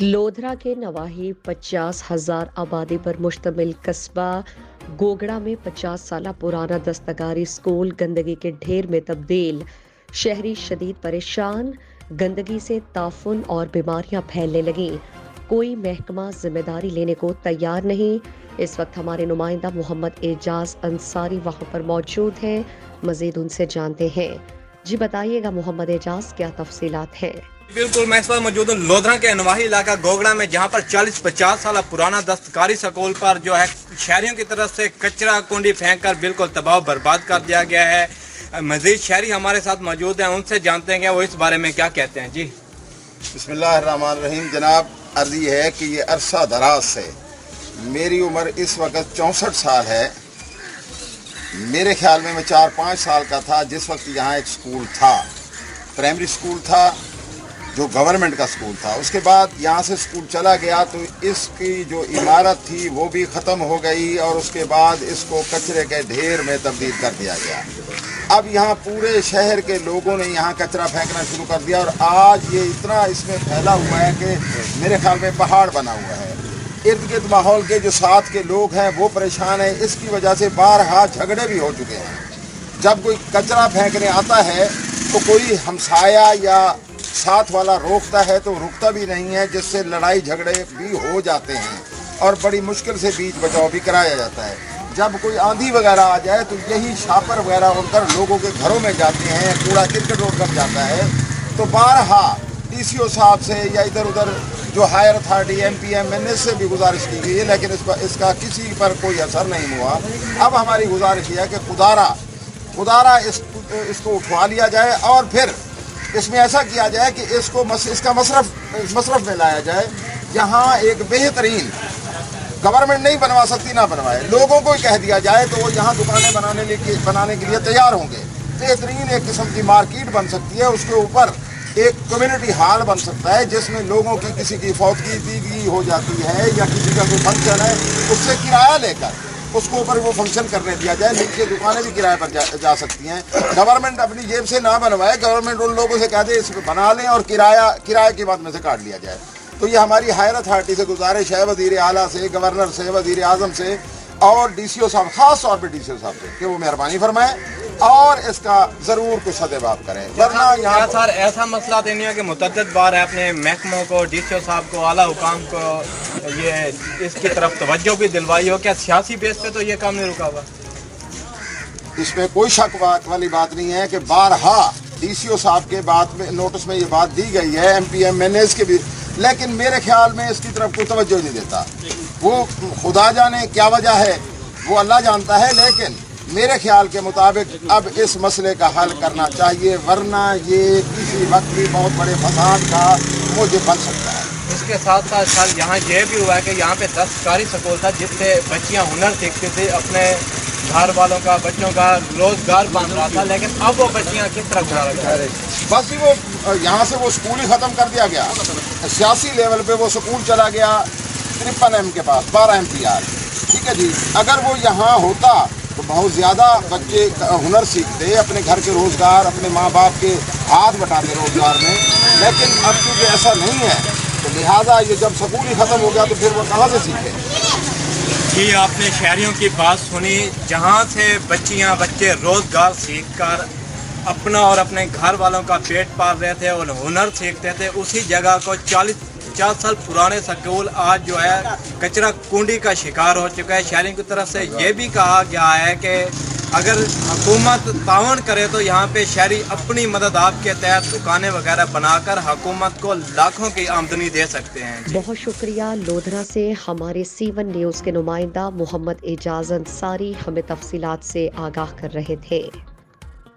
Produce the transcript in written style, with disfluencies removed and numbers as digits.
लोधरा के नवाही 50,000 आबादी पर मुश्तमिल कस्बा गोगड़ा में 50 साल पुराना दस्तकारी स्कूल गंदगी के ढेर में तब्दील। शहरी शदीद परेशान, गंदगी से ताफुन और बीमारियां फैलने लगी। कोई महकमा जिम्मेदारी लेने को तैयार नहीं। इस वक्त हमारे नुमाइंदा मोहम्मद एजाज अंसारी वहां पर मौजूद हैं। मजीद उनसे जानते हैं। जी बताइएगा मोहम्मद एजाज, क्या तफसीलात हैं? बिल्कुल, मैं इस वक्त मौजूद हूँ लोधरा के नवाही इलाका गोगड़ा में, जहाँ पर 40-50 साल पुराना दस्तकारी स्कूल पर जो है शहरियों की तरफ से कचरा कुंडी फेंक कर बिल्कुल तबाह बर्बाद कर दिया गया है। मजीद शहरी हमारे साथ मौजूद हैं, उनसे जानते हैं कि वो इस बारे में क्या कहते हैं। जी बिस्मिल्लाहिर्रहमानिर्रहीम। जनाब, अर्ज़ ये है कि ये अरसा दराज से, मेरी उम्र इस वक्त 64 साल है। मेरे ख्याल में मैं 4-5 साल का था जिस वक्त यहाँ एक स्कूल था, प्राइमरी स्कूल था जो गवर्नमेंट का स्कूल था। उसके बाद यहाँ से स्कूल चला गया तो इसकी जो इमारत थी वो भी ख़त्म हो गई और उसके बाद इसको कचरे के ढेर में तब्दील कर दिया गया। अब यहाँ पूरे शहर के लोगों ने यहाँ कचरा फेंकना शुरू कर दिया और आज ये इतना इसमें फैला हुआ है कि मेरे ख्याल में पहाड़ बना हुआ है। इर्द गिर्द माहौल के जो साथ के लोग हैं वो परेशान हैं। इसकी वजह से बारहा झगड़े भी हो चुके हैं। जब कोई कचरा फेंकने आता है तो कोई हमसाया या साथ वाला रोकता है तो रुकता भी नहीं है, जिससे लड़ाई झगड़े भी हो जाते हैं और बड़ी मुश्किल से बीच बचाव भी कराया जाता है। जब कोई आंधी वगैरह आ जाए तो यही छापर वगैरह उड़कर लोगों के घरों में जाते हैं, कूड़ा क्रिकेट उड़कर जाता है। तो बारहा डीसीओ साहब से या इधर उधर जो हायर अथॉरिटी MPMNS से भी गुजारिश की गई है, लेकिन इसका किसी पर कोई असर नहीं हुआ। अब हमारी गुजारिश यह है कि खुदारा इसको उठवा लिया जाए और फिर इसमें ऐसा किया जाए कि इसका मसरफ में लाया जाए। यहाँ एक बेहतरीन गवर्नमेंट नहीं बनवा सकती, ना बनवाए, लोगों को ही कह दिया जाए तो वो यहाँ दुकानें बनाने के लिए तैयार होंगे। बेहतरीन एक किस्म की मार्केट बन सकती है, उसके ऊपर एक कम्युनिटी हॉल बन सकता है जिसमें लोगों की किसी की फौतगी हो जाती है या किसी का कोई फंक्शन है, उससे किराया लेकर उसको ऊपर वो फंक्शन करने दिया जाए। नीचे दुकानें भी किराए पर जा सकती हैं। गवर्नमेंट अपनी जेब से ना बनवाए, गवर्नमेंट उन लोगों से कह दे इसको बना लें और किराए की बात में से काट लिया जाए। तो ये हमारी हायर अथॉरिटी से गुजारिश है, वज़ीर आला से, गवर्नर से, वज़ीर आज़म से और DCO साहब, ख़ास तौर पर DCO साहब से कि वो मेहरबानी फरमाएं और इसका ज़रूर कुछ सदेबाब करें। वरना यहाँ सर ऐसा मसला तो नहीं है कि मुतअद्दिद बार है अपने महकमों को, DCO साहब को, आला हुकाम को ये इसकी तरफ तवज्जो भी दिलवाई हो, क्या सियासी बेस पे तो ये काम नहीं रुका हुआ? इसमें कोई शक वाली बात नहीं है कि बारहा DCO साहब के बात में नोटिस में ये बात दी गई है, MPMNS के भी, लेकिन मेरे ख्याल में इसकी तरफ कोई तवज्जो नहीं देता। वो खुदा जाने क्या वजह है, वो अल्लाह जानता है, लेकिन मेरे ख्याल के मुताबिक अब इस मसले का हल करना चाहिए, वरना ये किसी वक्त भी बहुत बड़े फसाद का मूजिब बन सकता है। इसके साथ साथ सर यहाँ ये भी हुआ है कि यहाँ पे दस्तकारी स्कूल था जिससे बच्चियाँ हुनर सीखती थी, अपने घर वालों का, बच्चों का रोजगार बन रहा था, लेकिन अब वो बच्चियाँ किस तरफ जा रही हैं? बस वो यहाँ से वो स्कूल ही ख़त्म कर दिया गया। सियासी लेवल पे वो स्कूल चला गया 53M के पास, 12 MPR। ठीक है जी, अगर वो यहाँ होता तो बहुत ज़्यादा बच्चे हुनर सीखते, अपने घर के रोज़गार, अपने माँ बाप के हाथ बटाते रोज़गार में, लेकिन अब क्योंकि ऐसा नहीं है तो लिहाजा ये जब स्कूल ही ख़त्म हो गया तो फिर वो कहाँ से सीखे? जी, आपने शहरियों की बात सुनी, जहाँ से बच्चे रोज़गार सीख कर अपना और अपने घर वालों का पेट पाल रहे थे और हुनर सीखते थे, उसी जगह को 40-50 साल पुराने स्कूल आज जो है कचरा कुंडी का शिकार हो चुका है। शहरियों की तरफ से ये भी कहा गया है कि अगर हुकूमत तावन करे तो यहाँ पे शहरी अपनी मदद आपके तहत दुकानें वगैरह बनाकर हुकूमत को लाखों की आमदनी दे सकते हैं। बहुत शुक्रिया। लोधरा से हमारे C1 न्यूज़ के नुमाइंदा मोहम्मद एजाज अंसारी हमें तफसीलात से आगाह कर रहे थे।